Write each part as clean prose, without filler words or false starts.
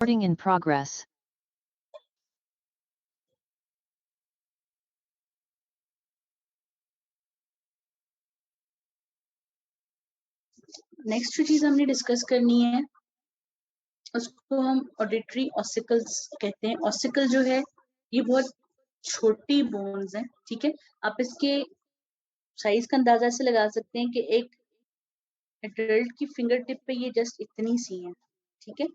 Recording in progress. Next जो चीज हमने डिस्कस करनी है उसको हम ऑडिटरी ऑसिकल्स कहते हैं। ऑसिकल जो है ये बहुत छोटी बोन्स हैं, ठीक है। आप इसके साइज का अंदाजा से लगा सकते हैं कि एक एडल्ट की फिंगर टिप पे ये जस्ट इतनी सी है, ठीक है।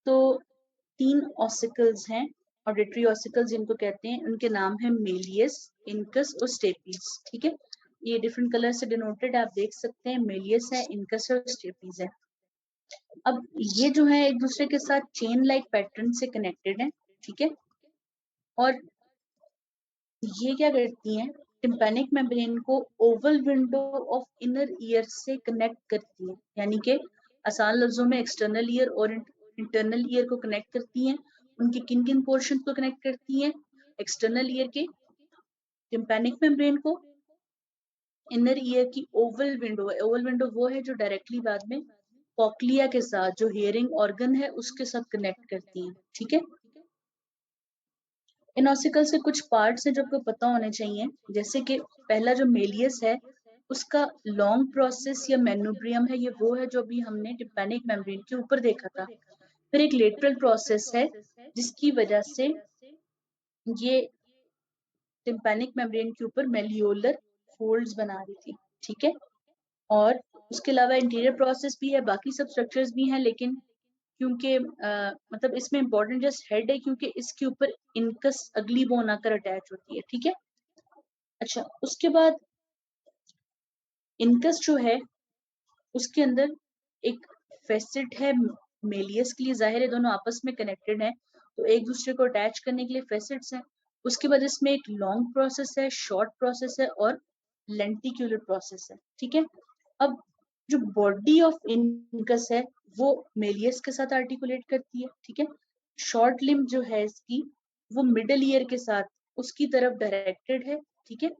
तो 3 ऑसिकल्स हैं, ऑडिटरी ऑसिकल्स जिनको कहते हैं, उनके नाम है मेलियस, इनकस और स्टेपीज, ठीक है। ये डिफरेंट कलर से डिनोटेड आप देख सकते हैं, मेलियस है, इनकस और स्टेपीज है। अब ये जो है एक दूसरे के साथ चेन लाइक पैटर्न से कनेक्टेड है, ठीक है। और ये क्या करती हैं, टिम्पैनिक मेम्ब्रेन को Oval window of inner ear से कनेक्ट करती हैं, यानी कि आसान लफ्जों में एक्सटर्नल ईयर और इंटरनल ईयर को कनेक्ट करती हैं। उनके किन किन पोर्शन को कनेक्ट करती हैं, एक्सटर्नल ईयर के टिम्पैनिक मेम्ब्रेन को, इनर ईयर की ओवल विंडो है। ओवल विंडो वो है जो डायरेक्टली बाद में कॉक्लिया के साथ, जो हियरिंग ऑर्गन है, उसके साथ कनेक्ट करती हैं, ठीक है। इन ऑसिकल्स के कुछ पार्ट्स हैं जो आपको पता होने चाहिए, जैसे कि पहला जो मेलियस है उसका लॉन्ग प्रोसेस या मेनुब्रियम है, ये वो है जो अभी हमने टिम्पैनिक मेम्ब्रेन के ऊपर देखा था। फिर एक लेटरल प्रोसेस है जिसकी वजह से ये टिम्पैनिक मेम्ब्रेन के ऊपर मेलियोलर फोल्ड्स बना रही थी, ठीक है। और उसके अलावा इंटीरियर प्रोसेस भी है, बाकी सब स्ट्रक्चर्स भी हैं, लेकिन क्योंकि मतलब इसमें इंपॉर्टेंट जस्ट हेड है क्योंकि इसके ऊपर इनकस अगली बोन आकर अटैच होती है, ठीक है। अच्छा, उसके बाद इनकस जो है उसके अंदर एक फेसेट है मेलियस के लिए, जाहिर है दोनों आपस में कनेक्टेड है तो एक दूसरे को अटैच करने के लिए फेसेट्स हैं। उसके बाद इसमें एक लॉन्ग प्रोसेस है, शॉर्ट प्रोसेस है और लेंटिक्यूलर प्रोसेस है, ठीक है। अब जो बॉडी ऑफ इनकस है वो मेलियस के साथ आर्टिकुलेट करती है, ठीक है। शॉर्ट लिम्ब जो है इसकी वो मिडल ईयर के साथ उसकी तरफ डायरेक्टेड है, ठीक है।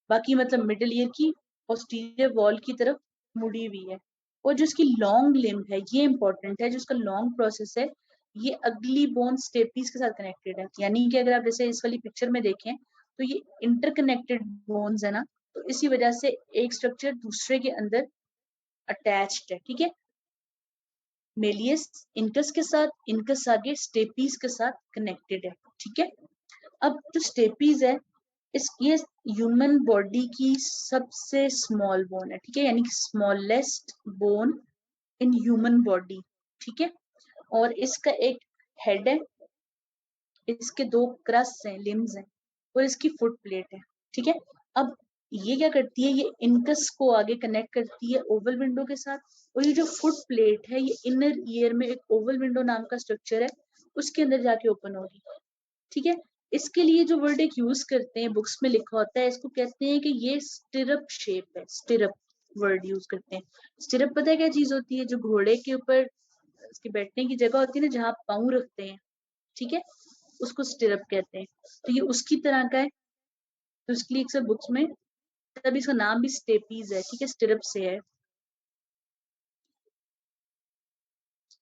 बाकी मतलब मिडल ईयर की पोस्टीरियर वॉल की तरफ मुड़ी हुई है। और जो इसकी लॉन्ग लिम्ब है ये इंपॉर्टेंट है, जो इसका लॉन्ग प्रोसेस है ये अगली बोन स्टेपीज के साथ कनेक्टेड है, यानी कि अगर आप जैसे इस वाली पिक्चर में देखें तो ये इंटरकनेक्टेड बोन्स है ना, तो इसी वजह से एक स्ट्रक्चर दूसरे के अंदर अटैच्ड है, ठीक है। मेलियस इनकस के साथ, इनकस आगे स्टेपीज के साथ कनेक्टेड है, ठीक है। अब जो स्टेपीज है ये ह्यूमन बॉडी की सबसे स्मॉल बोन है, ठीक है, यानी कि smallest bone in human body, ठीक है। और इसका एक हेड है, इसके 2 क्रस्ट हैं, लिम्स हैं और इसकी फुट प्लेट है, ठीक है। अब ये क्या करती है, ये इनकस को आगे कनेक्ट करती है ओवल विंडो के साथ, और ये जो फुट प्लेट है ये इनर ईयर में एक ओवल विंडो नाम का स्ट्रक्चर है उसके अंदर जाके ओपन होगी, ठीक है। इसके लिए जो वर्ड एक यूज करते हैं, बुक्स में लिखा होता है, इसको कहते हैं कि ये स्टिरअप शेप है, स्टिरअप वर्ड यूज करते हैं। स्टिरअप पता है क्या चीज होती है, जो घोड़े के ऊपर उसके बैठने की जगह होती है ना, जहाँ पाँव रखते हैं, ठीक है, उसको स्टिरअप कहते हैं। तो ये उसकी तरह का है, तो इसके लिए अक्सर बुक्स में तब इसका नाम भी स्टेपीज है, ठीक है, स्टिरअप से है।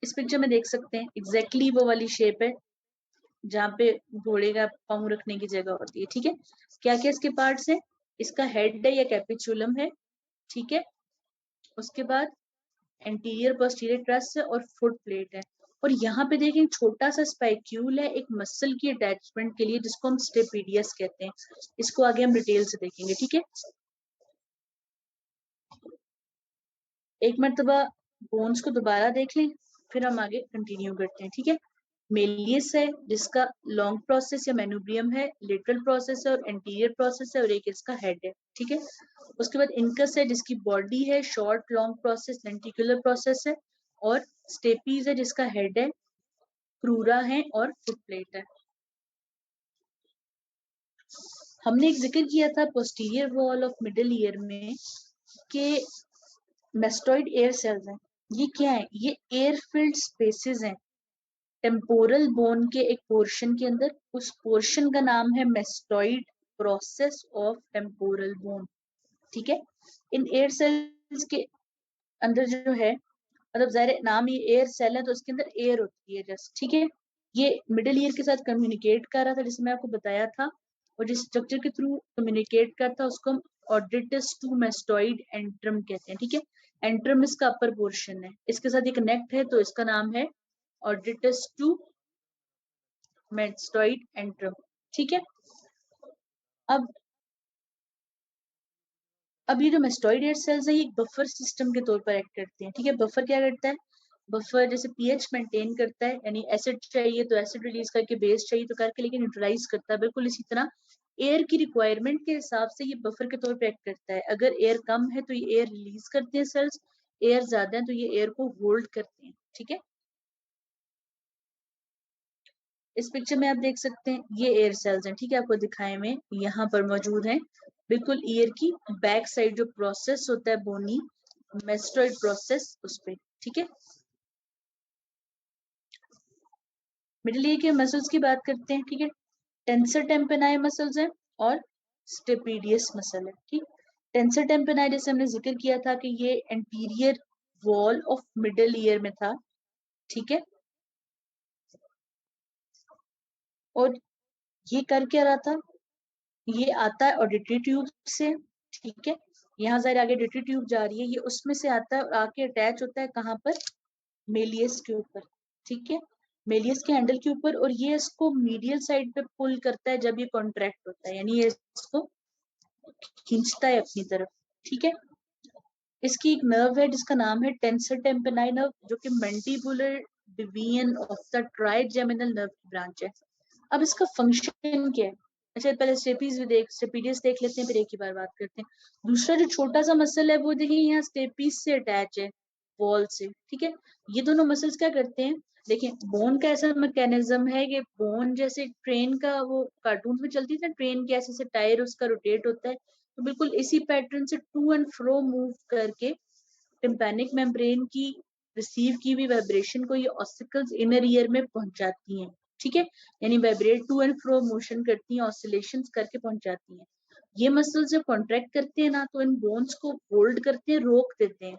इस पिक्चर में देख सकते हैं एग्जैक्टली वो वाली शेप है जहाँ पे घोड़े का पाँव रखने की जगह होती है, ठीक है। क्या क्या इसके पार्ट्स है, इसका हेड है या कैपिचुलम है, ठीक है। उसके बाद एंटीरियर पोस्टीरियर ट्रस्ट है और फुट प्लेट है। और यहाँ पे देखें छोटा सा स्पाइक्यूल है एक मसल की अटैचमेंट के लिए, जिसको हम स्टेपीडियस कहते हैं। इसको आगे हम डिटेल से देखेंगे, ठीक है। एक मरतबा बोन्स को दोबारा देख लें फिर हम आगे कंटिन्यू करते हैं, ठीक है। मेलियस है जिसका लॉन्ग प्रोसेस या मेनुब्रियम है, लेटरल प्रोसेस है और एंटीरियर प्रोसेस है और एक इसका हेड है, ठीक है। उसके बाद इनकस है जिसकी बॉडी है, short long process lenticular process है, और स्टेपीज है जिसका हेड है, क्रूरा है और फुट प्लेट है। हमने एक जिक्र किया था posterior wall of middle ear में कि मेस्टोइड एयर सेल्स हैं। ये क्या है, ये एयर फिल्ड स्पेसेस हैं टेम्पोरल बोन के एक पोर्शन के अंदर, उस पोर्शन का नाम है mastoid process of temporal bone, ठीक है। इन एयर सेल्स के अंदर जो है मतलब ज़ाहिर है नाम ये एयर सेल है तो उसके अंदर एयर होती है जस्ट, ठीक है। ये मिडिल ईयर के साथ कम्युनिकेट कर रहा था, जिसे मैं आपको बताया था, और जिस स्ट्रक्चर के थ्रू कम्युनिकेट करता है उसको हम ऑर्डिटस टू मेस्टोइड एंट्रम कहते हैं, ठीक है। एंट्रम इसका अपर पोर्शन है, इसके साथ एक नेक्ट है तो इसका नाम है ऑर्डिटस टू मेस्टोइड एंट्रम, ठीक है। अब अब ये जो मेस्टोइड एयर सेल्स है ये बफर सिस्टम के तौर पर एक्ट करते हैं, ठीक है। बफर क्या करता है, बफर जैसे पीएच मेंटेन करता है, यानी एसिड चाहिए तो एसिड रिलीज करके, बेस चाहिए तो करके, लेकिन न्यूट्रलाइज करता है, बिल्कुल इसी तरह एयर की रिक्वायरमेंट के हिसाब से ये बफर के तौर पर एक्ट करता है। अगर एयर कम है तो ये एयर रिलीज करते हैं सेल्स, एयर ज्यादा है तो ये एयर को होल्ड करते हैं, ठीक है। इस पिक्चर में आप देख सकते हैं ये एयर सेल्स हैं, ठीक है, आपको दिखाए में यहाँ पर मौजूद हैं, बिल्कुल ईयर की बैक साइड जो प्रोसेस होता है बोनी मेस्टोइड प्रोसेस उस पे, ठीक है। मिडिल ईयर के मसल्स की बात करते हैं, ठीक है। टेंसर टेम्पेनाई मसल्स हैं और स्टेपिडियस मसल है, ठीक। टेंसर टेम्पेनाई जैसे हमने जिक्र किया था कि ये anterior wall of middle ear में था, ठीक है। और ये कर क्या रहा था, ये आता है ऑडिटरी ट्यूब से, ठीक है। यहाँ से आगे ऑडिटरी ट्यूब जा रही है, ये उसमें से आता है और आके अटैच होता है कहाँ पर, मेलियस के ऊपर, ठीक है, मेलियस के हैंडल के ऊपर, और ये इसको मीडियल साइड पे पुल करता है जब ये कॉन्ट्रैक्ट होता है, यानी ये इसको खींचता है अपनी तरफ, ठीक है। इसकी एक नर्व है जिसका नाम है टेंसर टेम्पेनाई नर्व, जो कि mandibular division of the trigeminal nerve की ब्रांच है। अब इसका फंक्शन क्या है, अच्छा पहले स्टेपीडियस देख लेते हैं, फिर एक ही बार बात करते हैं। दूसरा जो छोटा सा मसल है वो देखिए यहाँ स्टेपीज से अटैच है, वॉल से, ठीक है। ये दोनों मसल्स क्या करते हैं, देखिए बोन का ऐसा मैकेनिज्म है कि बोन जैसे ट्रेन का, वो कार्टून में चलती है ना ट्रेन के, ऐसे टायर उसका रोटेट होता है, तो बिल्कुल इसी पैटर्न से टू एंड फ्रो मूव करके टिम्पैनिक मेम्ब्रेन की रिसीव की हुई वाइब्रेशन को ये ऑसिकल्स इनर ईयर में पहुंचाती हैं, ठीक है। यानी vibrate to and fro motion करती हैं, ऑसिलेशंस करके पहुंचाती हैं। ये मसल्स जब कॉन्ट्रैक्ट करते हैं ना तो इन बोन्स को होल्ड करते हैं, रोक देते हैं,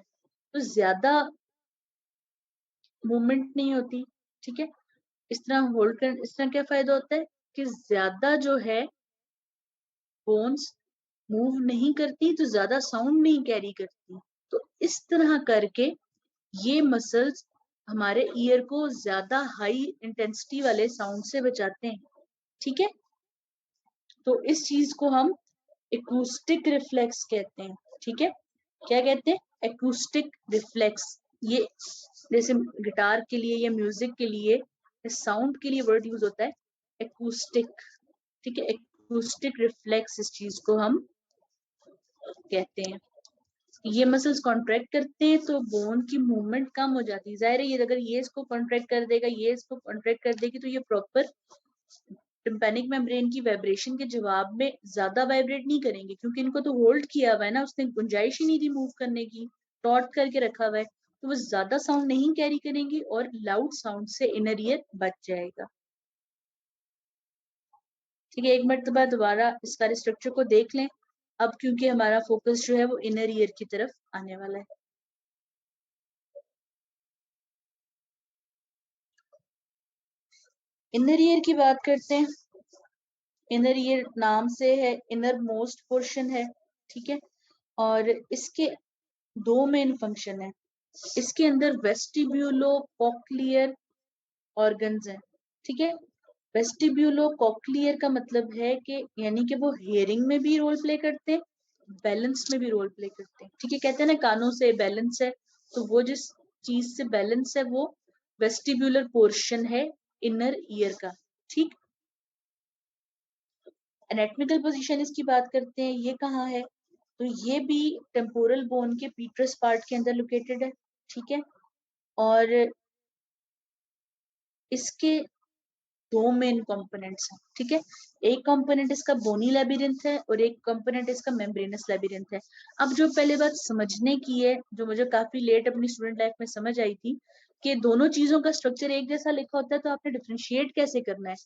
तो ज्यादा मूवमेंट नहीं होती, ठीक है। इस तरह होल्ड कर, इस तरह क्या फायदा होता है कि ज्यादा जो है बोन्स मूव नहीं करती तो ज्यादा साउंड नहीं कैरी करती, तो इस तरह करके ये मसल्स हमारे ईयर को ज्यादा हाई इंटेंसिटी वाले साउंड से बचाते हैं, ठीक है। तो इस चीज को हम एकूस्टिक रिफ्लेक्स कहते हैं, ठीक है। क्या कहते हैं, एकूस्टिक रिफ्लेक्स। ये जैसे गिटार के लिए या म्यूजिक के लिए साउंड के लिए वर्ड यूज होता है एकूस्टिक, ठीक है। एकूस्टिक रिफ्लेक्स इस चीज को हम कहते हैं। ये मसल्स कॉन्ट्रैक्ट करते हैं तो बोन की मूवमेंट कम हो जाती है, जाहिर है ये अगर ये इसको कॉन्ट्रैक्ट कर देगा, ये इसको कॉन्ट्रैक्ट कर देगी, तो ये प्रॉपर टिम्पैनिक मेम्ब्रेन की वाइब्रेशन के जवाब में ज्यादा वाइब्रेट नहीं करेंगे, क्योंकि इनको तो होल्ड किया हुआ है ना, उसने गुंजाइश ही नहीं दी मूव करने की, टॉट करके रखा हुआ है, तो वो ज्यादा साउंड नहीं कैरी करेंगी और लाउड साउंड से इनर ईयर बच जाएगा, ठीक है। एक मिनट बाद दोबारा इस सारे स्ट्रक्चर को देख लें, अब क्योंकि हमारा फोकस जो है वो इनर ईयर की तरफ आने वाला है। इनर ईयर की बात करते हैं। इनर ईयर नाम से है, इनर मोस्ट पोर्शन है, ठीक है। और इसके दो मेन फंक्शन है, इसके अंदर वेस्टिब्यूलो कॉक्लियर ऑर्गन्स हैं, ठीक है। वेस्टिब्यूलो कॉक्लियर का मतलब है कि यानी कि वो हेयरिंग में भी रोल प्ले करते हैं, बैलेंस में भी रोल प्ले करते हैं, ठीक है। कहते हैं ना कानों से बैलेंस है, तो वो जिस चीज से बैलेंस है वो वेस्टिब्यूलर पोर्शन है इनर ईयर का, ठीक। एनाटॉमिकल पोजीशन इसकी बात करते हैं, ये कहाँ है, तो ये भी टेम्पोरल बोन के पीट्रस पार्ट के अंदर लोकेटेड है, ठीक है। और इसके दो मेन कंपोनेंट्स हैं, ठीक है। एक कंपोनेंट इसका बोनी लेबिरिंथ है और एक कंपोनेंट इसका मेम्ब्रेनस लेबिरिंथ है। अब जो पहले बात समझने की है, जो मुझे काफी लेट अपनी स्टूडेंट लाइफ में समझ आई थी, कि दोनों चीजों का स्ट्रक्चर एक जैसा लिखा होता है तो आपने डिफरेंशिएट कैसे करना है।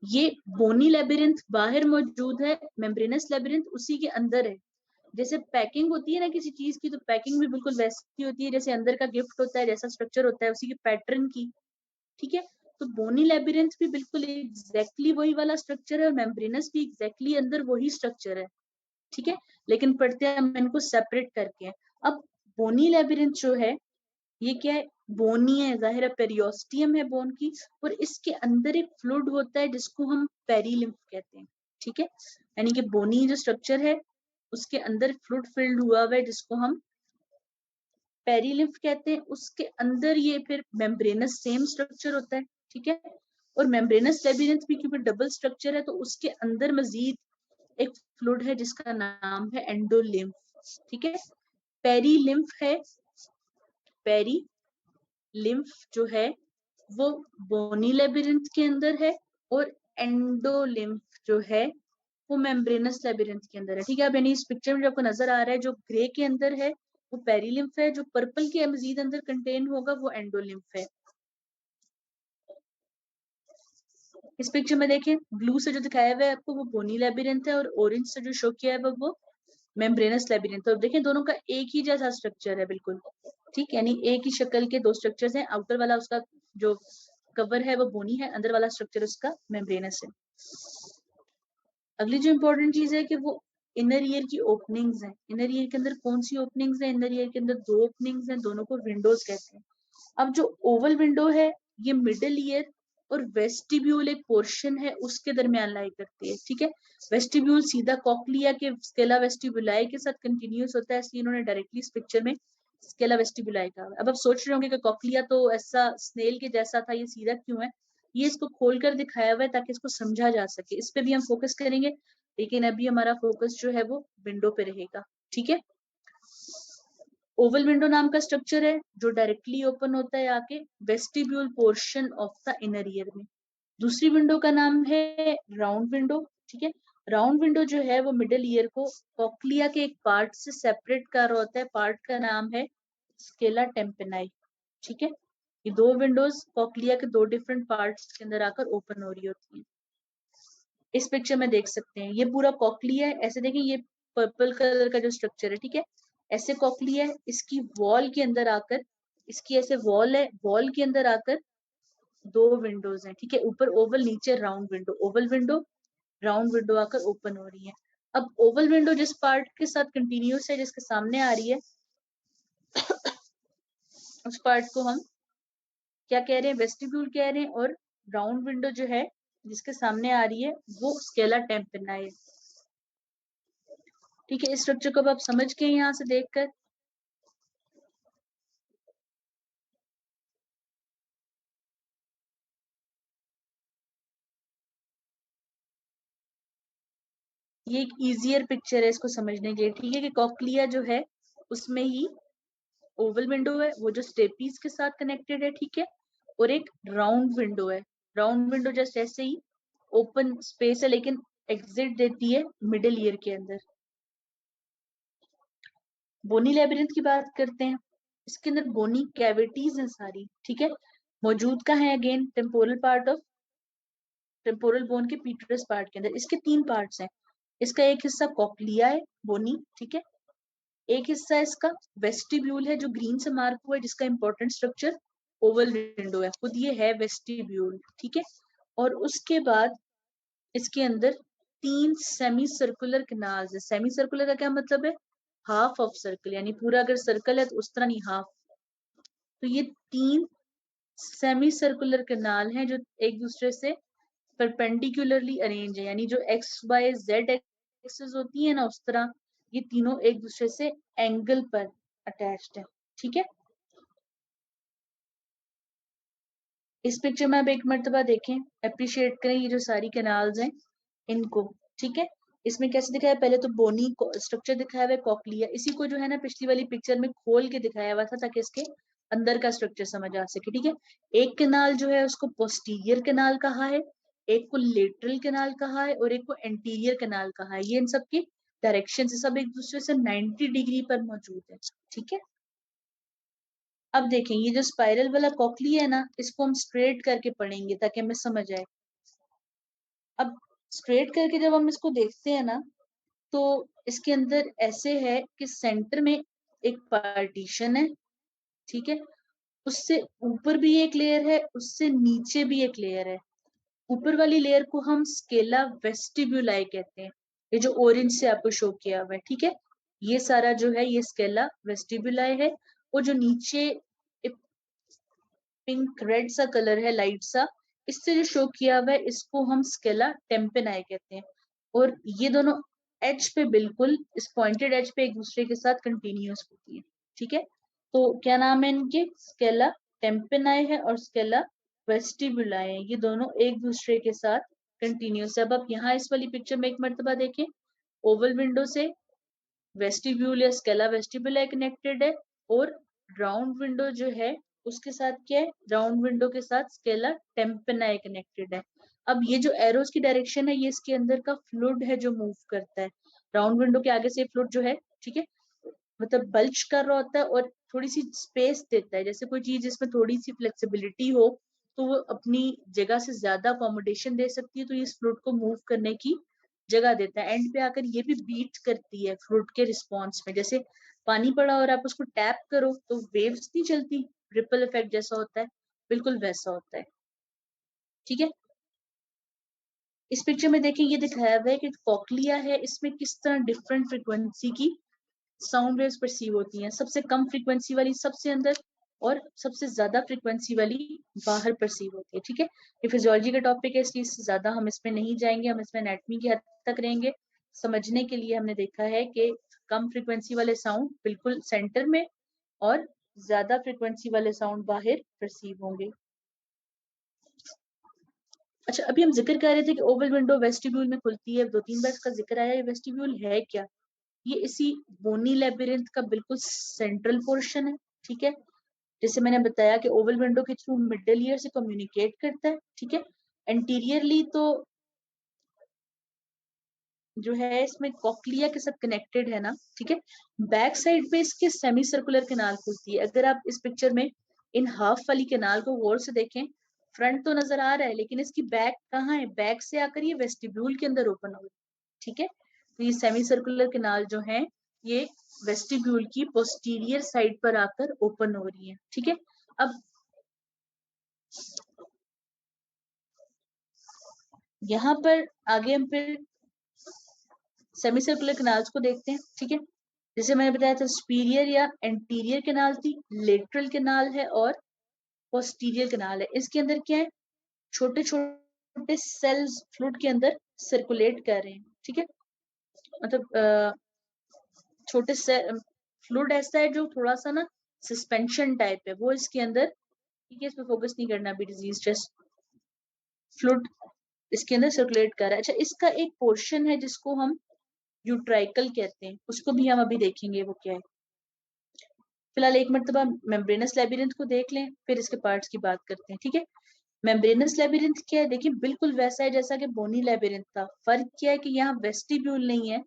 ये बोनी लेबिरिंथ बाहर मौजूद है, मेम्ब्रेनस लेबिरिंथ उसी के अंदर है। जैसे पैकिंग होती है ना किसी चीज की, तो पैकिंग भी बिल्कुल वैसी होती है जैसे अंदर का गिफ्ट होता है, जैसा स्ट्रक्चर होता है उसी के पैटर्न की। ठीक है, तो बोनी लेबिरिंथ भी बिल्कुल एग्जैक्टली वही वाला स्ट्रक्चर है, और मेम्ब्रेनस भी एग्जैक्टली अंदर वही स्ट्रक्चर है। ठीक है, लेकिन पढ़ते हैं हम इनको सेपरेट करके। अब बोनी लेबिरिंथ जो है, ये क्या है, बोनी है, जाहिर है पेरियोस्टियम है बोन की, और इसके अंदर एक फ्लूइड होता है जिसको हम पेरीलिम्फ कहते हैं। ठीक है, यानी कि बोनी जो स्ट्रक्चर है उसके अंदर फ्लूइड फिल्ड हुआ हुआ है जिसको हम पेरीलिम्फ कहते हैं। उसके अंदर ये फिर मेम्ब्रेनस सेम स्ट्रक्चर होता है। ठीक है, और मेम्ब्रेनस लेबिरिंथ भी क्योंकि डबल स्ट्रक्चर है, तो उसके अंदर मजीद एक फ्लूइड है जिसका नाम है एंडोलिम्फ। ठीक है, पेरीलिम्फ है, पेरी लिम्फ जो है वो बोनी लेबिरिंथ के अंदर है, और एंडोलिम्फ जो है वो मेम्ब्रेनस लेबिरिंथ के अंदर है। ठीक है, अब यानी इस पिक्चर में जो आपको नजर आ रहा है, जो ग्रे के अंदर है वो पेरीलिम्फ है, जो पर्पल के मजीद अंदर कंटेन होगा वो एंडोलिम्फ है। इस पिक्चर में देखें, ब्लू से जो दिखाया हुआ है आपको वो बोनी लेबिरिंथ है, और ऑरेंज से जो शो किया है वो मेम्ब्रेनस लेबिरिंथ। तो देखें दोनों का एक ही जैसा स्ट्रक्चर है बिल्कुल। ठीक, यानी एक ही शक्ल के दो स्ट्रक्चर्स हैं। आउटर वाला उसका जो कवर है वो बोनी है, अंदर वाला स्ट्रक्चर उसका मेम्ब्रेनस है। अगली जो इंपॉर्टेंट चीज है कि वो इनर ईयर की ओपनिंग्स हैं। इनर ईयर के अंदर कौन सी ओपनिंग्स हैं? इनर ईयर के अंदर दो ओपनिंग्स हैं, दोनों को विंडोज कहते हैं। अब जो ओवल विंडो है ये मिडिल ईयर और वेस्टिब्यूल एक पोर्शन है उसके दरमियान लाई करती है। ठीक है, वेस्टिब्यूल सीधा कॉक्लिया के स्केला वेस्टिबुलाई के साथ कंटिन्यूस होता है, इसलिए इन्होंने डायरेक्टली इस पिक्चर में स्केला वेस्टिबुलाई कहा। अब आप सोच रहे होंगे कि कॉक्लिया तो ऐसा स्नेल के जैसा था, ये सीधा क्यों है? ये इसको खोलकर दिखाया हुआ है ताकि इसको समझा जा सके। इस पे भी हम फोकस करेंगे, लेकिन अभी हमारा फोकस जो है वो विंडो पे रहेगा। ठीक है, ओवल विंडो नाम का स्ट्रक्चर है जो डायरेक्टली ओपन होता है आके vestibule portion of the inner ear में। दूसरी विंडो का नाम है राउंड विंडो। ठीक है, राउंड विंडो जो है वो मिडिल ईयर को कॉक्लिया के एक पार्ट से सेपरेट कर रहा होता है, पार्ट का नाम है स्केला टेम्पेनाई। ठीक है, ये दो विंडोज कॉक्लिया के दो डिफरेंट पार्ट्स के अंदर आकर ओपन हो रही होती हैं। इस पिक्चर में देख सकते हैं ये पूरा कॉक्लिया है, ऐसे देखें ये पर्पल कलर का जो स्ट्रक्चर है। ठीक है, ऐसे कॉक्लिया है, इसकी वॉल के अंदर आकर, इसकी ऐसे वॉल है, वॉल के अंदर आकर दो विंडोज हैं। ठीक है, ऊपर ओवल नीचे round window, Oval window round window आकर ओपन हो रही है। अब ओवल विंडो जिस पार्ट के साथ कंटिन्यूस है, जिसके सामने आ रही है, उस पार्ट को हम क्या कह रहे हैं? वेस्टिब्यूल कह रहे हैं। और राउंड विंडो जो है जिसके सामने आ रही है वो स्केला टेम्पेनाई है। ठीक है, इस स्ट्रक्चर को अब आप समझ के यहाँ से देखकर ये एक इजियर पिक्चर है इसको समझने के लिए। ठीक है, कि कॉक्लिया जो है उसमें ही ओवल विंडो है वो जो स्टेपीज के साथ कनेक्टेड है। ठीक है, और एक राउंड विंडो है। राउंड विंडो जस्ट ऐसे ही ओपन स्पेस है, लेकिन एग्जिट देती है मिडिल ईयर के अंदर। बोनी लेबिरिंथ की बात करते हैं, इसके अंदर बोनी कैविटीज हैं सारी। ठीक है, मौजूद का है again temporal part of temporal bone के पीटरस पार्ट के अंदर। इसके तीन पार्ट्स हैं, इसका एक हिस्सा कॉक्लिया है बोनी। ठीक है, एक हिस्सा इसका वेस्टिब्यूल है जो ग्रीन से मार्क हुआ है, जिसका इंपॉर्टेंट स्ट्रक्चर ओवल विंडो है, खुद ये है वेस्टिब्यूल। ठीक है, और उसके बाद इसके अंदर तीन सेमी सर्कुलर कैनाल्स है। सेमी सर्कुलर का क्या मतलब है? हाफ ऑफ सर्कल, यानी पूरा अगर सर्कल है तो उस तरह नहीं, हाफ। तो ये तीन सेमी सर्कुलर कैनाल हैं जो एक दूसरे से परपेंडिकुलरली अरेंज है, यानी जो एक्स वाई जेड एक्सेस होती है ना उस तरह ये तीनों एक दूसरे से एंगल पर अटैच्ड है। ठीक है, इस पिक्चर में आप एक मर्तबा देखें, अप्रिशिएट करें ये जो सारी कैनाल्स हैं इनको। ठीक है, इसमें कैसे दिखाया है? पहले तो बोनी स्ट्रक्चर दिखाया हुआ है कॉक्लिया, इसी को जो है ना पिछली वाली पिक्चर में खोल के दिखाया हुआ था ताकि इसके अंदर का स्ट्रक्चर समझ आ सके। ठीक है, एक कैनाल जो है उसको पोस्टीरियर कैनाल कहा है, एक को लेटरल कैनाल कहा है, और एक को एंटीरियर कैनाल कहा है। ये इन सब की डायरेक्शन से सब एक दूसरे से 90 डिग्री पर मौजूद है। ठीक है, अब देखें ये जो स्पाइरल वाला कॉकली है ना, इसको हम स्ट्रेट करके पढ़ेंगे ताकि हमें समझ आए। अब स्ट्रेट करके जब हम इसको देखते हैं ना, तो इसके अंदर ऐसे है कि सेंटर में एक पार्टीशन है, ठीक है, उससे ऊपर भी एक लेयर है, उससे नीचे भी एक लेयर है। ऊपर वाली लेयर को हम स्केला वेस्टिब्यूलाई कहते हैं, ये जो ऑरेंज से आपको शो किया हुआ है, ठीक है, ये सारा जो है ये स्केला वेस्टिब्यूलाई है। और जो नीचे पिंक रेड सा कलर है लाइट सा, इससे जो शो किया हुआ है इसको हम स्केला टेम्पेनाई कहते हैं। और ये दोनों एज पे बिल्कुल इस पॉइंटेड एज पे एक दूसरे के साथ कंटिन्यूअस होती है, ठीक है। तो क्या नाम है इनके, स्केला टेम्पेनाई है और स्केला वेस्टिबुलाई है, ये दोनों एक दूसरे के साथ कंटिन्यूअस है। अब आप यहाँ इस वाली पिक्चर में एक मर्तबा देखें, ओवल विंडो से वेस्टिब्यूल या स्केला वेस्टिबुलाई कनेक्टेड है, और राउंड विंडो जो है उसके साथ क्या है, राउंड विंडो के साथ स्केला टेम्पेनाई कनेक्टेड है। अब ये जो एरोस की डायरेक्शन है ये इसके अंदर का फ्लूइड है जो मूव करता है। राउंड विंडो के आगे से फ्लूइड जो है, ठीक है, मतलब बल्ज कर रहा होता है और थोड़ी सी स्पेस देता है, जैसे कोई चीज जिसमें थोड़ी सी फ्लेक्सिबिलिटी हो तो वो अपनी जगह से ज्यादा अकोमोडेशन दे सकती है, तो ये इस फ्लूइड को मूव करने की जगह देता है। एंड पे आकर ये भी बीट करती है फ्लूइड के रिस्पॉन्स में, जैसे पानी पड़ा और आप उसको टैप करो तो वेव्स नहीं चलती, रिपल इफेक्ट जैसा होता है, बिल्कुल वैसा होता है, ठीक है। इस पिक्चर में देखिए ये दिखाया हुआ है कि कॉकलिया है, इसमें किस तरह डिफरेंट फ्रिक्वेंसी की साउंड वेव्स परसीव होती हैं, सबसे कम फ्रीक्वेंसी वाली सबसे अंदर और सबसे ज्यादा फ्रीक्वेंसी वाली बाहर परसीव होती है, ठीक है। ये फिजियोलॉजी का टॉपिक है इसलिए इससे ज्यादा हम इसमें नहीं जाएंगे, हम इसमें एनाटॉमी की हद तक रहेंगे। समझने के लिए हमने देखा है कि कम फ्रीक्वेंसी वाले साउंड बिल्कुल सेंटर में और ज्यादा फ्रीक्वेंसी वाले साउंड बाहर परसीव होंगे। अच्छा, अभी हम जिक्र कर रहे थे कि ओवल विंडो वेस्टिब्यूल में खुलती है, 2-3 बार इसका जिक्र आया, ये वेस्टिब्यूल है क्या, ये इसी बोनी लेबिरिंथ का बिल्कुल सेंट्रल पोर्शन है, ठीक है। जैसे मैंने बताया कि ओवल विंडो के थ्रू मिडल ईयर से कम्युनिकेट करता है, ठीक है। एंटीरियरली तो जो है इसमें कॉक्लिया के साथ कनेक्टेड है ना, ठीक है। बैक साइड पे इसके सेमी सर्कुलर कैनाल खुलती है। अगर आप इस पिक्चर में इन हाफ वाली कैनाल को गौर से देखें, फ्रंट तो नजर आ रहा है लेकिन इसकी बैक कहाँ है, बैक से आकर ये वेस्टिब्यूल के अंदर ओपन हो रही है, ठीक है। तो ये सेमी सर्कुलर कैनाल जो है ये वेस्टिब्यूल की पोस्टीरियर साइड पर आकर ओपन हो रही है, ठीक है। अब यहाँ पर आगे हम फिर सेमी सर्कुलर कैनाल्स को देखते हैं, ठीक है। जैसे मैंने बताया था सुपीरियर या एंटीरियर कैनाल थी, लेटरल कैनाल है और पोस्टीरियर कैनाल है। इसके अंदर क्या है, छोटे छोटे सेल्स फ्लूइड के अंदर सर्कुलेट कर रहे हैं, ठीक है। मतलब छोटे से फ्लूइड ऐसा है जो थोड़ा सा ना सस्पेंशन टाइप है, वो इसके अंदर, ठीक है, इस पे फोकस नहीं करना अभी, डिजीज जस्ट फ्लूइड इसके अंदर सर्कुलेट कर रहा है। अच्छा, इसका एक पोर्शन है जिसको हम यूट्राइकल कहते हैं, उसको भी हम अभी देखेंगे वो क्या है। फिलहाल एक मरतबा मेम्ब्रेनस लेबिरिंथ को देख लें, फिर इसके पार्ट्स की बात करते हैं, ठीक है। मेम्ब्रेनस लेबिरिंथ क्या है, देखिए बिल्कुल वैसा है जैसा कि बोनी लेबिरिंथ था। फर्क क्या है कि यहाँ वेस्टिब्यूल नहीं है,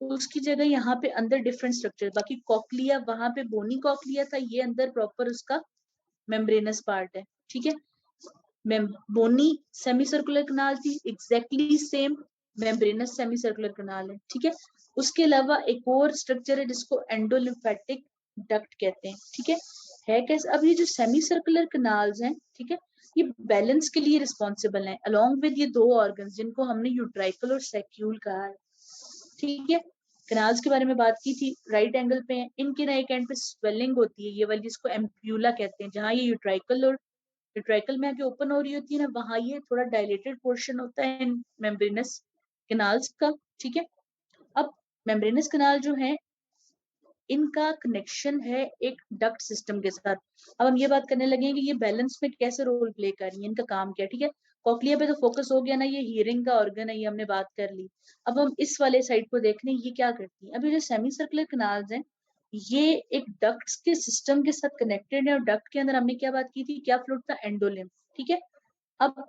तो उसकी जगह यहाँ पे अंदर डिफरेंट स्ट्रक्चर, बाकी कॉकलिया वहां पे बोनी कॉकलिया था, ये अंदर प्रॉपर उसका मेम्ब्रेनस पार्ट है, ठीक है। बोनी सेमी सर्कुलर कनाल थी, exactly same membranous semi circular canal है, ठीक है। उसके अलावा एक और स्ट्रक्चर है जिसको एंडोलिम्फेटिक डक्ट कहते हैं, ठीक है कैसे। अब ये जो सेमी सर्कुलर कनाल्स हैं, ठीक है, ये बैलेंस के लिए रिस्पॉन्सिबल हैं अलोंग विद ये दो ऑर्गन्स जिनको हमने यूट्राइकल और सेक्यूल कहा है, ठीक है। कनाल्स के बारे में बात की थी, राइट एंगल पे हैं, इनके राइट एंड पे स्वेलिंग होती है, ये वाली जिसको एम्प्यूला कहते हैं, जहाँ ये यूट्राइकल और यूट्राइकल में आके ओपन हो रही होती है ना, वहां ये थोड़ा डायलेटेड पोर्शन होता है मेम्ब्रेनस कैनाल्स का, ठीक है। अब मेम्ब्रेनस कैनाल जो है इनका कनेक्शन है एक डक्ट सिस्टम के साथ। अब हम ये बात करने लगे हैं कि ये बैलेंस में कैसे रोल प्ले कर रही है, इनका काम क्या है, ठीक है। कॉक्लिया पे तो फोकस हो गया ना, ये हियरिंग का ऑर्गन है, ये हमने बात कर ली। अब हम इस वाले साइड को देख रहे हैं ये क्या करती है। अब ये जो सेमी सर्कुलर कैनाल्स हैं ये एक डक्ट्स के सिस्टम के साथ कनेक्टेड है, और डक्ट के अंदर हमने क्या बात की थी, क्या फ्लूइड था, एंडोलिम्फ, ठीक है। अब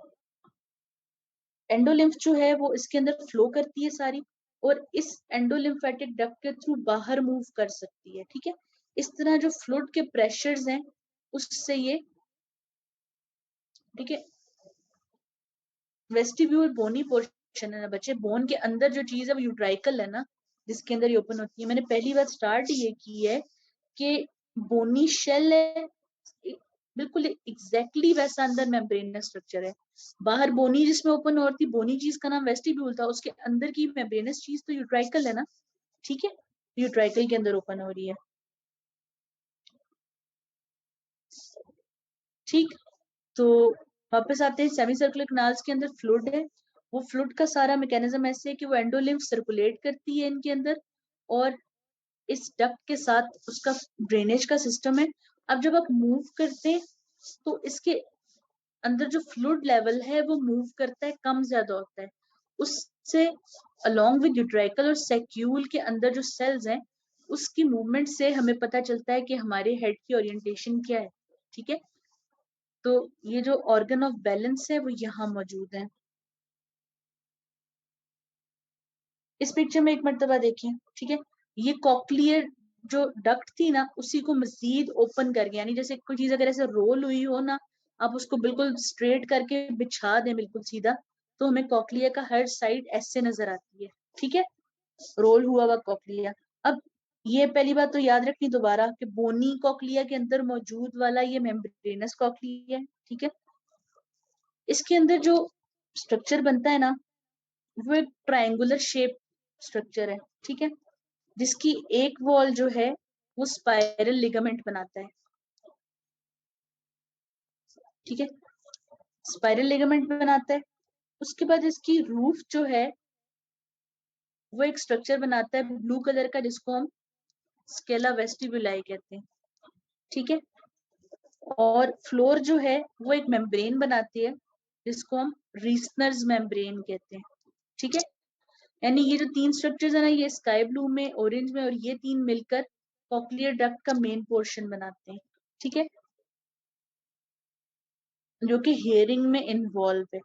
एंडोलिम्फ जो है वो इसके अंदर फ्लो करती है सारी, और इस एंडोलिम्फेटिक डक्ट के थ्रू बाहर मूव कर सकती है, ठीक है। इस तरह जो फ्लूइड के प्रेशर्स हैं उससे ये, ठीक है, वेस्टिब्यूल बोनी पोर्शन है ना बच्चे, बोन के अंदर जो चीज है वो यूट्राइकल है ना, जिसके अंदर ये ओपन होती है। मैंने पहली बार स्टार्ट ये की है कि बोनी शेल है, बिल्कुल एग्जैक्टली वैसा अंदर मेम्ब्रेनस स्ट्रक्चर है। बाहर बोनी जिसमें ओपन हो रही थी, बोनी चीज का नाम वेस्टिब्यूल था, उसके अंदर की मेम्ब्रेनस चीज तो यूट्राइकल है ना, ठीक है, यूट्राइकल के अंदर ओपन हो रही है। ठीक, तो वापस आते हैं, सेमी सर्कुलर कनाल्स के अंदर फ्लूइड है। वो फ्लूइड का सारा मैकेनिज्म ऐसे है कि वो एंडोलिम्फ सर्कुलेट करती है इनके अंदर, और इस डक्ट के साथ उसका ड्रेनेज का सिस्टम है। अब जब आप मूव करते हैं तो इसके अंदर जो फ्लूइड लेवल है वो मूव करता है, कम ज्यादा होता है। उससे अलोंग विद यूट्राइकल और सेक्यूल के अंदर जो सेल्स हैं, उसकी मूवमेंट से हमें पता चलता है कि हमारे हेड की ओरिएंटेशन क्या है। ठीक है, तो ये जो ऑर्गन ऑफ बैलेंस है वो यहाँ मौजूद है। इस पिक्चर में एक मर्तबा देखिए, ठीक है, ये कॉक्लियर जो डक्ट थी ना, उसी को मजीद ओपन करके, यानी जैसे कोई चीज अगर ऐसे रोल हुई हो ना, आप उसको बिल्कुल स्ट्रेट करके बिछा दें बिल्कुल सीधा, तो हमें कॉक्लिया का हर साइड ऐसे नजर आती है। ठीक है, रोल हुआ हुआ कॉक्लिया। अब ये पहली बात तो याद रखनी दोबारा कि बोनी कॉक्लिया के अंदर मौजूद वाला ये मेम्ब्रेनस कॉक्लिया है। ठीक है, इसके अंदर जो स्ट्रक्चर बनता है ना, वो एक ट्रायंगुलर शेप स्ट्रक्चर है। ठीक है, जिसकी एक वॉल जो है वो स्पाइरल लिगामेंट बनाता है। ठीक है, स्पाइरल लिगामेंट बनाता है। उसके बाद इसकी रूफ जो है वो एक स्ट्रक्चर बनाता है ब्लू कलर का, जिसको हम स्केला वेस्टिबुलाई कहते हैं। ठीक है, और फ्लोर जो है वो एक मेम्ब्रेन बनाती है, जिसको हम रीसनर्स मेम्ब्रेन कहते हैं। ठीक है, यानी ये जो तीन स्ट्रक्चर्स है ना, ये स्काई ब्लू में, ऑरेंज में, और ये तीन मिलकर कॉक्लियर डक्ट का मेन पोर्शन बनाते हैं। ठीक है, जो कि हेयरिंग में इन्वॉल्व है।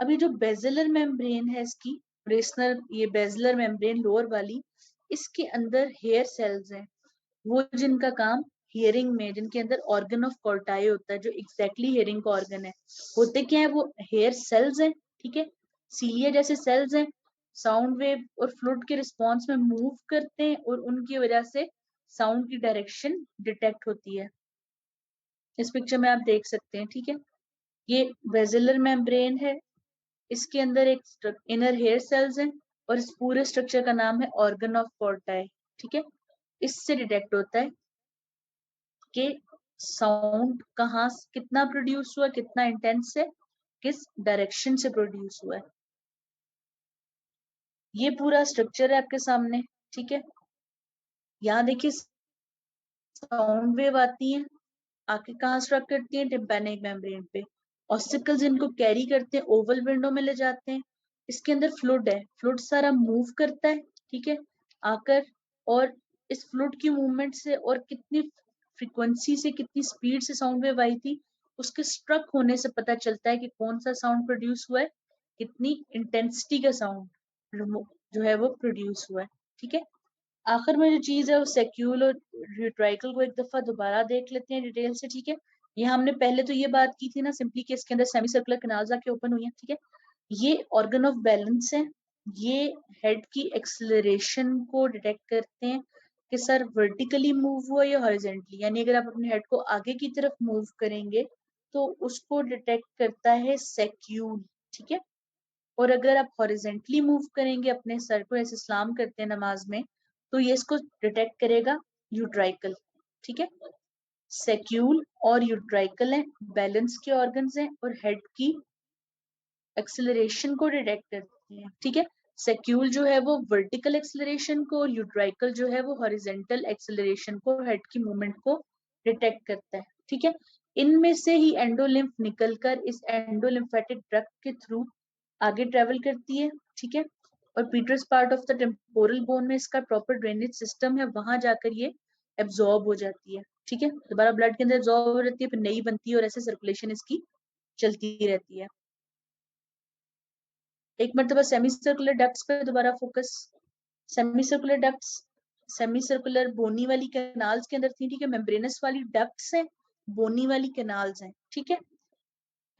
अभी जो बेजिलर मेम्ब्रेन है इसकी, रेसनर, ये बेजिलर मेम्ब्रेन लोअर वाली, इसके अंदर हेयर सेल्स हैं, वो जिनका काम हियरिंग में, जिनके अंदर ऑर्गन ऑफ कॉर्टाई होता है, जो एग्जैक्टली हियरिंग का ऑर्गन है, होते क्या है, वो हेयर सेल्स हैं। ठीक है, सीलिया जैसे सेल्स हैं, साउंड वेव और फ्लूइड के रिस्पॉन्स में मूव करते हैं, और उनकी वजह से साउंड की डायरेक्शन डिटेक्ट होती है। इस पिक्चर में आप देख सकते हैं। ठीक है, ये वेजिलर मेम्ब्रेन है, इसके अंदर एक इनर हेयर सेल्स हैं, और इस पूरे स्ट्रक्चर का नाम है ऑर्गन ऑफ कॉर्टाई। ठीक है, इससे डिटेक्ट होता है कि साउंड कहाँ कितना प्रोड्यूस हुआ, कितना इंटेंस है, किस डायरेक्शन से प्रोड्यूस हुआ है। ये पूरा स्ट्रक्चर है आपके सामने। ठीक है, यहाँ देखिए साउंड वेव आती है, आके कहाँ स्ट्रक करती है, टिम्पैनिक मेम्ब्रेन पे। ऑसिकल्स इनको कैरी करते हैं, ओवल विंडो में ले जाते हैं। इसके अंदर फ्लूइड है, फ्लूइड सारा मूव करता है। ठीक है, आकर, और इस फ्लूइड की मूवमेंट से और कितनी फ्रीक्वेंसी से, कितनी स्पीड से साउंड वेव आई थी, उसके स्ट्रक होने से पता चलता है कि कौन सा साउंड प्रोड्यूस हुआ है, कितनी इंटेंसिटी का साउंड जो है वो प्रोड्यूस हुआ है। ठीक है, आखिर में जो चीज है वो सेक्यूल और यूट्राइकल को एक दफा दोबारा देख लेते हैं डिटेल से। ठीक है, ये हमने पहले तो ये बात की थी ना सिंपली कि इसके अंदर सेमी सर्कुलर कैनाल्स आके ओपन हुई है। ठीक है, ये ऑर्गन ऑफ बैलेंस है, ये हेड की एक्सेलरेशन को डिटेक्ट करते हैं कि सर वर्टिकली मूव हुआ या हॉरिजेंटली, यानी अगर आप अपने हेड को आगे की तरफ मूव करेंगे तो उसको डिटेक्ट करता है सेक्यूल। ठीक है, और अगर आप हॉरिजेंटली मूव करेंगे, अपने सर को ऐसे सलाम करते हैं नमाज में, तो ये इसको डिटेक्ट करेगा यूट्राइकल। ठीक है, सेक्यूल और यूट्राइकल है, बैलेंस के ऑर्गन्स हैं, और हेड की एक्सेलरेशन को डिटेक्ट करती है। ठीक है, सेक्यूल जो है वो वर्टिकल एक्सेलरेशन को, और यूट्राइकल जो है वो हॉरिजेंटल एक्सेलरेशन को, हेड की मूवमेंट को डिटेक्ट करता है। ठीक है, इनमें से ही एंडोलिम्फ निकलकर इस एंडोलिम्फेटिक ट्रैक्ट के थ्रू आगे ट्रेवल करती है। ठीक है, और petrous part of the temporal bone में इसका प्रॉपर ड्रेनेज सिस्टम है, वहां जाकर ये एब्जॉर्ब हो जाती है। ठीक है, दोबारा ब्लड के अंदर एब्जॉर्ब हो जाती है, फिर नई बनती है, और ऐसे सर्कुलेशन इसकी चलती रहती है। एक मरतबा सेमी सर्कुलर डक्ट्स पे दोबारा focus. Semi circular ducts semi circular bony वाली कैनाल्स के अंदर थी। ठीक है, मेम्ब्रेनस वाली डक्ट्स हैं, बोनी वाली कैनाल्स हैं। ठीक है,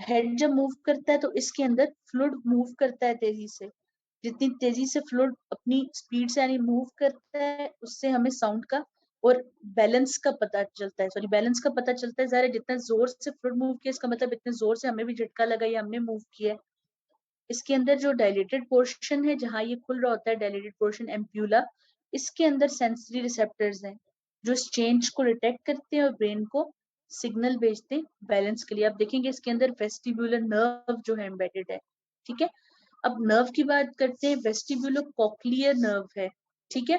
हेड जब मूव करता है तो इसके अंदर फ्लूइड मूव करता है तेजी से, जितनी तेजी से फ्लूइड अपनी स्पीड से यानी मूव करता है, उससे हमें साउंड का और बैलेंस का पता चलता है। सॉरी, बैलेंस का पता चलता है। ज़रा जितना जोर से फ्लूइड मूव किया, इसका मतलब इतने जोर से हमें भी झटका लगा या हमने मूव किया है। इसके अंदर जो डायलेटेड पोर्शन है, जहां ये खुल रहा होता है, डायलेटेड पोर्शन एम्प्यूला, इसके अंदर सेंसरी रिसेप्टर्स हैं जो इस चेंज को डिटेक्ट करते हैं और ब्रेन को सिग्नल भेजते हैं बैलेंस के लिए। आप देखेंगे इसके अंदर वेस्टिब्यूलर नर्व जो है एम्बेडेड है। ठीक है, अब नर्व की बात करते हैं। वेस्टिब्यूलो कॉक्लियर नर्व है। ठीक है,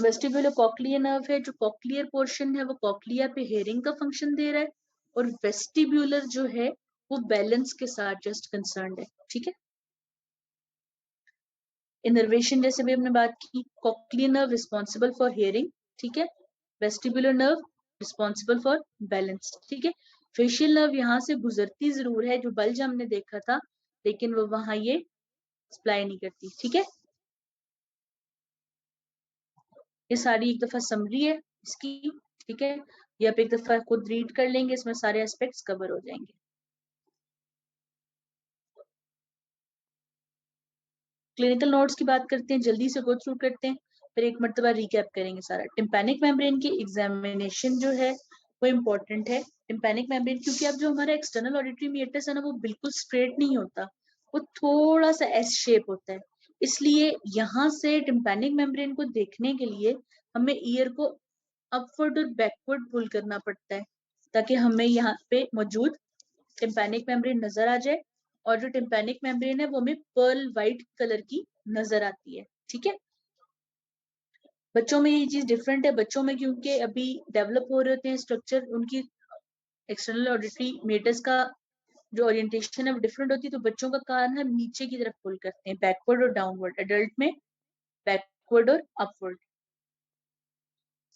वेस्टिब्यूलो कॉक्लियर नर्व है। जो कॉक्लियर पोर्शन है वो कॉक्लिया पे हेयरिंग का फंक्शन दे रहा है, और वेस्टिब्यूलर जो है वो बैलेंस के साथ जस्ट कंसर्न्ड है। ठीक है, इनर्वेशन जैसे भी हमने बात की। Cochlear nerve responsible for hearing. ठीक है, vestibular nerve responsible for balance. ठीक है, फेशियल नर्व यहाँ से गुजरती जरूर है, जो बल्ज हमने देखा था, लेकिन वो वहां ये सप्लाई नहीं करती। ठीक है, ये सारी एक दफा समरी है इसकी। ठीक है, ये आप एक दफा खुद रीड कर लेंगे, इसमें सारे एस्पेक्ट्स कवर हो जाएंगे। क्लिनिकल नोट्स की बात करते हैं, जल्दी से गो थ्रू करते हैं, फिर एक मरतबा रिकैप करेंगे सारा। टिम्पैनिक मेम्ब्रेन की एग्जामिनेशन जो है वो इम्पोर्टेंट है। टिम्पैनिक मेम्ब्रेन, क्योंकि अब जो हमारा एक्सटर्नल ऑडिटरी मीटस है ना, वो बिल्कुल स्ट्रेट नहीं होता, वो थोड़ा सा एस शेप होता है। इसलिए यहाँ से टिम्पैनिक मेम्ब्रेन को देखने के लिए हमें ईयर को अपवर्ड और बैकवर्ड पुल करना पड़ता है, ताकि हमें यहाँ पे मौजूद टिम्पैनिक मेम्ब्रेन नजर आ जाए। और जो टिम्पैनिक मेम्ब्रेन है वो हमें पर्ल वाइट कलर की नजर आती है। ठीक है, बच्चों में ये चीज डिफरेंट है। बच्चों में क्योंकि अभी डेवलप हो रहे होते हैं स्ट्रक्चर, उनकी एक्सटर्नल ऑडिटरी मेटर्स का जो ओरिएंटेशन है वो डिफरेंट होती है, तो बच्चों का कान हम नीचे की तरफ पुल करते हैं, बैकवर्ड और डाउनवर्ड। एडल्ट में बैकवर्ड और अपवर्ड।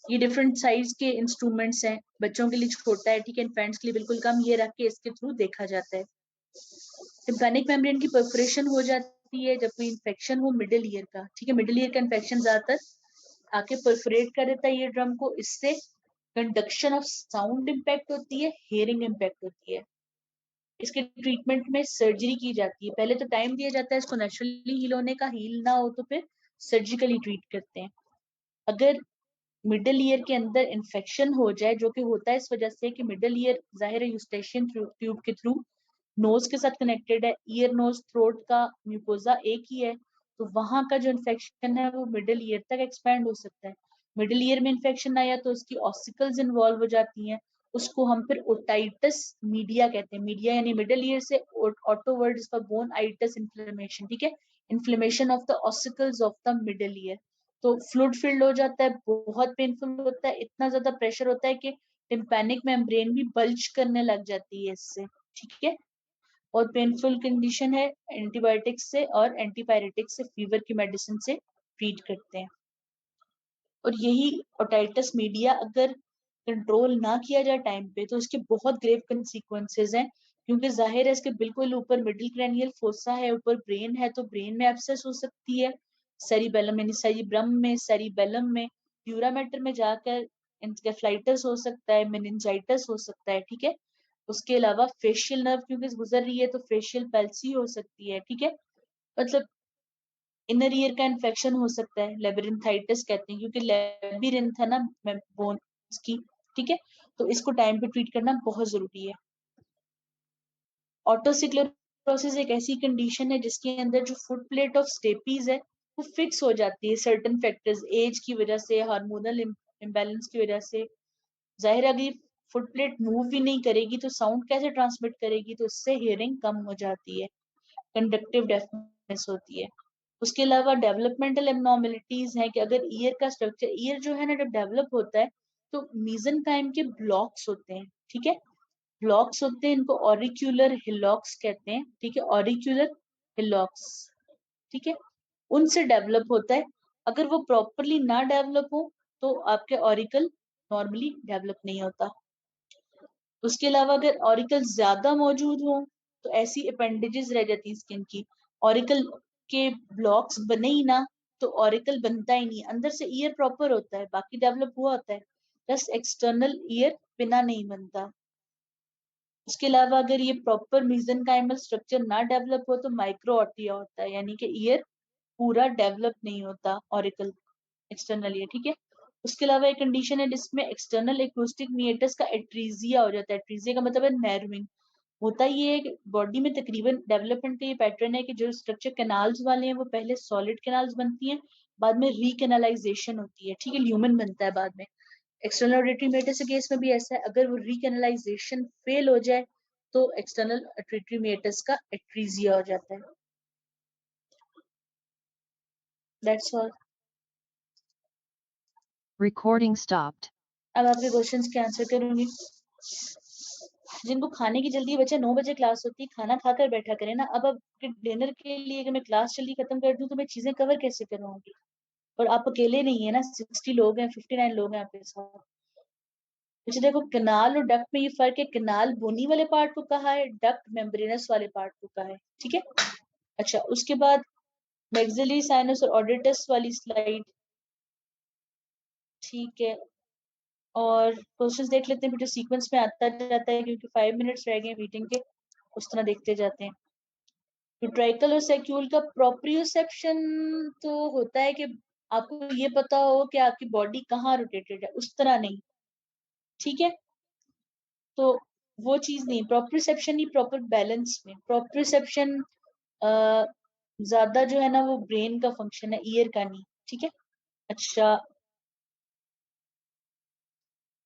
ये डिफरेंट साइज के इंस्ट्रूमेंट्स हैं। बच्चों के लिए छोटा है, ठीक है, इन्फेंट्स के लिए बिल्कुल कम, ये रख के इसके थ्रू देखा जाता है। टिम्पैनिक मेम्ब्रेन की परफोरेशन हो जाती है जब कोई इन्फेक्शन हो मिडिल ईयर का। ठीक है, मिडिल ईयर का इन्फेक्शन ज्यादातर आके परफोरेट कर देता है ईयर ड्रम को। इससे कंडक्शन ऑफ साउंड इम्पैक्ट होती है, हेयरिंग इम्पैक्ट होती है। इसके ट्रीटमेंट में सर्जरी की जाती है। पहले तो टाइम दिया जाता है इसको नेचुरली हील होने का, हील ना हो तो फिर सर्जिकली ट्रीट करते हैं। अगर मिडल ईयर के अंदर इन्फेक्शन हो जाए, जो कि होता है इस वजह से कि मिडल ईयर जाहिर है यूस्टेशियन ट्यूब के थ्रू नोज के साथ कनेक्टेड है, ईयर नोज थ्रोट का म्यूकोजा एक ही है, तो वहां का जो इन्फेक्शन है वो मिडिल ईयर तक एक्सपेंड हो सकता है। मिडिल ईयर में इन्फेक्शन आया तो उसकी ऑसिकल्स इन्वॉल्व हो जाती हैं, उसको हम फिर ओटाइटस मीडिया कहते हैं। मीडिया यानी मिडिल ईयर से ऑटो वर्ड इसका बोन आइटस इन्फ्लेमेशन। ठीक है, inflammation of the ossicles of the middle ear. तो फ्लूइड फिल्ड हो जाता है, बहुत पेनफुल होता है, इतना ज्यादा प्रेशर होता है कि टिम्पैनिक मेम्ब्रेन भी बल्ज करने लग जाती है इससे। ठीक है, और पेनफुल कंडीशन है, एंटीबायोटिक्स से और एंटीपायरेटिक्स से, फीवर की मेडिसिन से ट्रीट करते हैं। और यही ओटाइटिस मीडिया अगर कंट्रोल ना किया जाए टाइम पे तो इसके बहुत ग्रेव कंसिक्वेंसेस हैं, क्योंकि जाहिर है इसके बिल्कुल ऊपर मिडिल क्रैनियल फोसा है, ऊपर ब्रेन है, तो ब्रेन में एब्सेस हो सकती है, सेरिबेलम यानी सेरिब्रम में, सेरिबेलम में, ड्यूरामेटर में जाकर इंसेफ्लाइटिस हो सकता है, मेनिंजाइटिस हो सकता है। ठीक है, उसके अलावा फेशियल नर्व क्योंकि गुजर रही है तो फेशियल पैल्सी हो सकती है। ठीक है, मतलब इनर ईयर का इन्फेक्शन हो सकता है, लेबिरिंथाइटिस कहते हैं, क्योंकि लेबिरिंथ है ना बोन की। ठीक है, तो इसको टाइम पे ट्रीट करना बहुत जरूरी है। ऑटोसिक्लोरोसिस एक ऐसी कंडीशन है जिसके अंदर जो फुट प्लेट ऑफ स्टेपीज है वो फिक्स हो जाती है सर्टन फैक्टर्स, एज की वजह से, हार्मोनल इम्बैलेंस की वजह से। जाहिर है अगर फुट प्लेट मूव भी नहीं करेगी तो साउंड कैसे ट्रांसमिट करेगी, तो इससे हियरिंग कम हो जाती है, कंडक्टिव डेफनेस होती है। उसके अलावा डेवलपमेंटल एबनॉर्मेलिटीज हैं कि अगर ईयर का स्ट्रक्चर, ईयर जो है ना जब डेवलप होता है तो मीजनकाइम के ब्लॉक्स होते हैं। ठीक है, ब्लॉक्स होते हैं, इनको ऑरिक्यूलर हिलॉक्स कहते हैं। ठीक है, ऑरिक्यूलर हिलॉक्स। ठीक है, उनसे डेवलप होता है। अगर वो प्रॉपरली ना डेवलप हो तो आपके ऑरिकल नॉर्मली डेवलप नहीं होता। उसके अलावा अगर ऑरिकल ज्यादा मौजूद हो तो ऐसी अपेंडेजेस रह जाती है स्किन की, ऑरिकल के ब्लॉक्स बने ही ना तो ऑरिकल बनता ही नहीं, अंदर से ईयर प्रॉपर होता है, बाकी डेवलप हुआ होता है, जस्ट एक्सटर्नल ईयर बिना नहीं बनता। इसके अलावा अगर ये प्रॉपर मीजेनकाइमल स्ट्रक्चर ना डेवलप हो तो माइक्रोऑटिया होता है, यानी कि ईयर पूरा डेवलप नहीं होता ऑरिकल एक्सटर्नल ईयर, ठीक है। उसके अलावा एक कंडीशन है जिसमें एक्सटर्नल एक्रोस्टिक मीएटस का एट्रीजिया हो जाता है। एट्रीजिया का मतलब है नैरोइंग। होता ये है बॉडी में तकरीबन डेवलपमेंट का ये पैटर्न है कि जो स्ट्रक्चर कैनाल्स वाले हैं वो पहले सॉलिड कैनाल्स बनती हैं, बाद में रिकेनालाइजेशन होती है, ठीक है, ल्यूमन बनता है बाद में। एक्सटर्नल ऑडिटरी मेटस के केस में भी ऐसा है, अगर वो रिकेनालाइजेशन फेल हो जाए तो एक्सटर्नल ऑडिटरी मेटस का एट्रीजिया हो जाता है। That's all. Recording stopped. अब आपके क्वेश्चंस के आंसर करूंगी। जिनको खाने की जल्दी बच्चे 9 बजे क्लास होती है, खाना खाकर बैठा करें ना। अब डिनर के लिए अगर मैं क्लास जल्दी खत्म कर दूं तो मैं चीजें कवर कैसे करवाऊंगी? और आप अकेले नहीं है ना, 60 लोग हैं, 59 लोग हैं आपके साथ। अच्छा देखो, कनाल और डक्ट में ये फर्क है, कनाल बोनी वाले पार्ट को कहा है, डक्ट मेम्ब्रेनस वाले पार्ट को कहा है, ठीक है। अच्छा उसके बाद मैक्सिलरी साइनस और ऑडिटस वाली स्लाइड, ठीक है। और क्वेश्चंस देख लेते हैं, फिर जो सीक्वेंस में आता जाता है, क्योंकि 5 मिनट्स रह गए मीटिंग के, उस तरह देखते जाते हैं। यूट्राइकल और सैक्यूल का प्रोप्रियोसेप्शन तो होता है कि आपको ये पता हो कि आपकी बॉडी कहाँ रोटेटेड है, उस तरह नहीं, ठीक है। तो वो चीज नहीं, प्रोप्रियोसेप्शन नहीं, प्रॉपर बैलेंस में प्रोप्रियोसेप्शन ज्यादा जो है ना वो ब्रेन का फंक्शन है, ईयर का नहीं, ठीक है। अच्छा,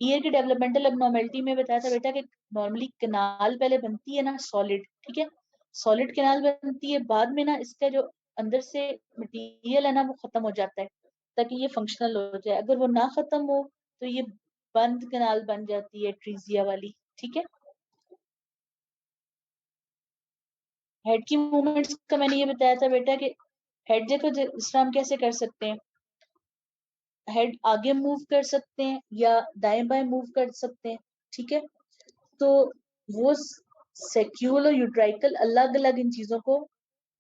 ईयर की डेवलपमेंटल एबनॉर्मेलिटी में बताया था बेटा कि नॉर्मली कैनाल पहले बनती है ना सॉलिड, ठीक है, सॉलिड कैनाल बनती है, बाद में ना इसका जो अंदर से मटेरियल है ना वो खत्म हो जाता है ताकि ये फंक्शनल हो जाए। अगर वो ना खत्म हो तो ये बंद कैनाल बन जाती है, ट्रीजिया वाली, ठीक है। हेड की मूवमेंट्स का मैंने ये बताया था बेटा कि हेड देखो जिस तरह हम कैसे कर सकते हैं, हेड आगे मूव कर सकते हैं या दाएं बाएं मूव कर सकते हैं, ठीक है। तो वो सेक्यूल और यूट्राइकल अलग अलग इन चीजों को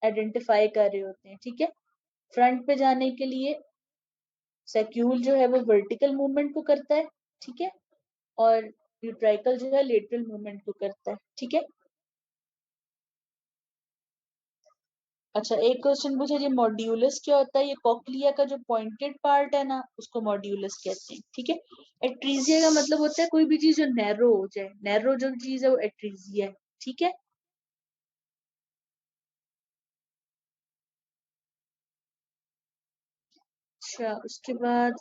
आइडेंटिफाई कर रहे होते हैं, ठीक है। फ्रंट पे जाने के लिए सेक्यूल जो है वो वर्टिकल मूवमेंट को करता है, ठीक है, और यूट्राइकल जो है लेटरल मूवमेंट को करता है, ठीक है। अच्छा एक क्वेश्चन पूछा जी, मॉड्यूलस क्या होता है? ये कॉक्लिया का जो पॉइंटेड पार्ट है ना उसको मॉड्यूलस कहते हैं, ठीक है। एट्रीजिया का मतलब होता है कोई भी चीज जो नैरो हो जाए, नैरो जो चीज है वो एट्रीजिया है, ठीक है। अच्छा उसके बाद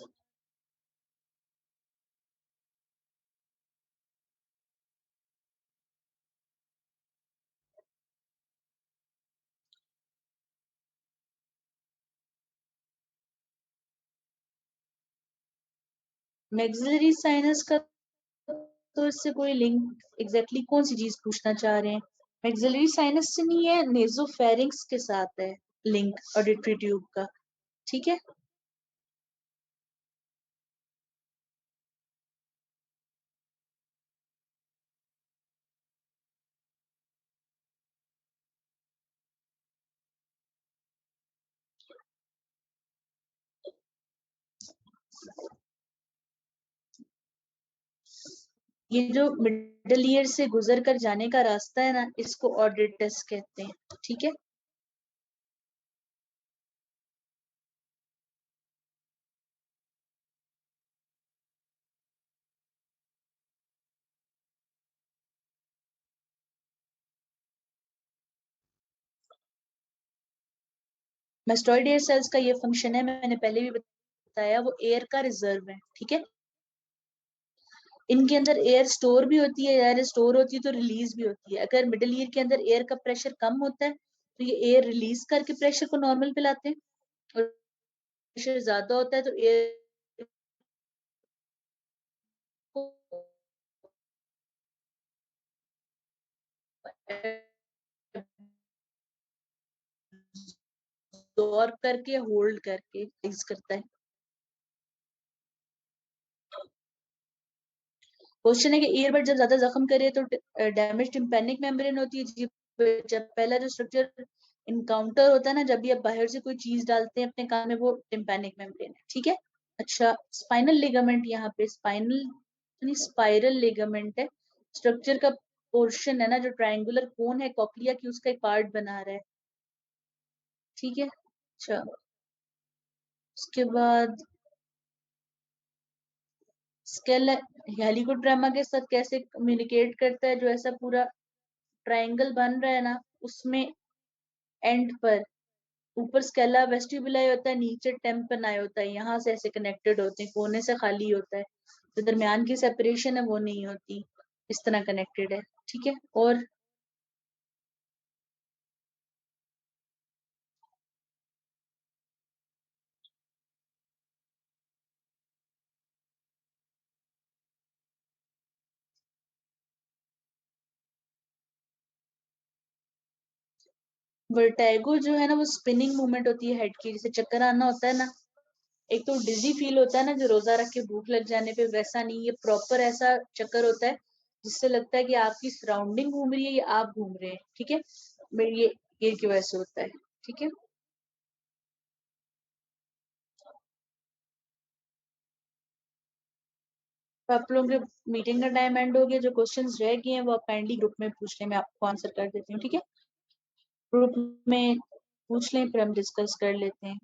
मैक्सिलरी साइनस का तो इससे कोई लिंक एग्जैक्टली कौन सी चीज पूछना चाह रहे हैं? मैक्सिलरी साइनस से नहीं है, नेजोफेरिंक्स के साथ है लिंक ऑडिटरी ट्यूब का, ठीक है। ये जो मिडल ईयर से गुजर कर जाने का रास्ता है ना इसको ऑडिटस कहते हैं, ठीक है। मेस्टोइड एयर सेल्स का ये फंक्शन है, मैंने पहले भी बताया, वो एयर का रिजर्व है, ठीक है। इनके अंदर एयर स्टोर भी होती है, एयर स्टोर होती है तो रिलीज भी होती है। अगर मिडल ईयर के अंदर एयर का प्रेशर कम होता है तो ये एयर रिलीज करके प्रेशर को नॉर्मल पे लाते हैं, और प्रेशर ज्यादा होता है तो एयर को absorb करके होल्ड करके रिलीज करता है। क्वेश्चन है कि ईयरबड जब ज्यादा जख्म करे तो डैमेज टिम्पैनिक मेम्ब्रेन होती है जी। जब पहला जो स्ट्रक्चर इनकाउंटर होता है ना, जब भी आप बाहर से कोई चीज डालते हैं अपने कान में, वो टिम्पैनिक मेम्ब्रेन है, ठीक है। अच्छा स्पाइनल लिगामेंट, यहाँ पे स्पाइनल यानी स्पाइरल लिगामेंट है स्ट्रक्चर का पोर्शन है ना, जो ट्रायंगुलर कोन है कॉक्लिया की, उसका एक पार्ट बना रहा है। ठीक है, अच्छा उसके बाद स्केल हेलिकोड्रामा के साथ कैसे कम्युनिकेट करता है, जो ऐसा पूरा ट्रायंगल बन रहा है ना, उसमें एंड पर ऊपर स्केला वेस्टिबुलाई होता है, नीचे टेम्पनाई होता है, यहाँ से ऐसे कनेक्टेड होते हैं, कोने से खाली होता है, तो दरमियान की सेपरेशन है वो नहीं होती, इस तरह कनेक्टेड है। ठीक है, और वर्टैगो जो है ना, वो स्पिनिंग मूवमेंट होती है हेड की, जैसे चक्कर आना होता है ना, एक तो डिजी फील होता है ना, जो रोजा रख के भूख लग जाने पे, वैसा नहीं, ये प्रॉपर ऐसा चक्कर होता है जिससे लगता है कि आपकी सराउंडिंग घूम रही है या आप घूम रहे हैं। ठीक है, बट ये की वजह से होता है। ठीक है, तो आप लोगों के मीटिंग का टाइम एंड हो गया, जो क्वेश्चंस रह गए हैं वो आप काइंडली ग्रुप में पूछ लें, मैं आपको आंसर कर देती हूँ। ठीक है, ग्रुप में पूछ लें, फिर हम डिस्कस कर लेते हैं।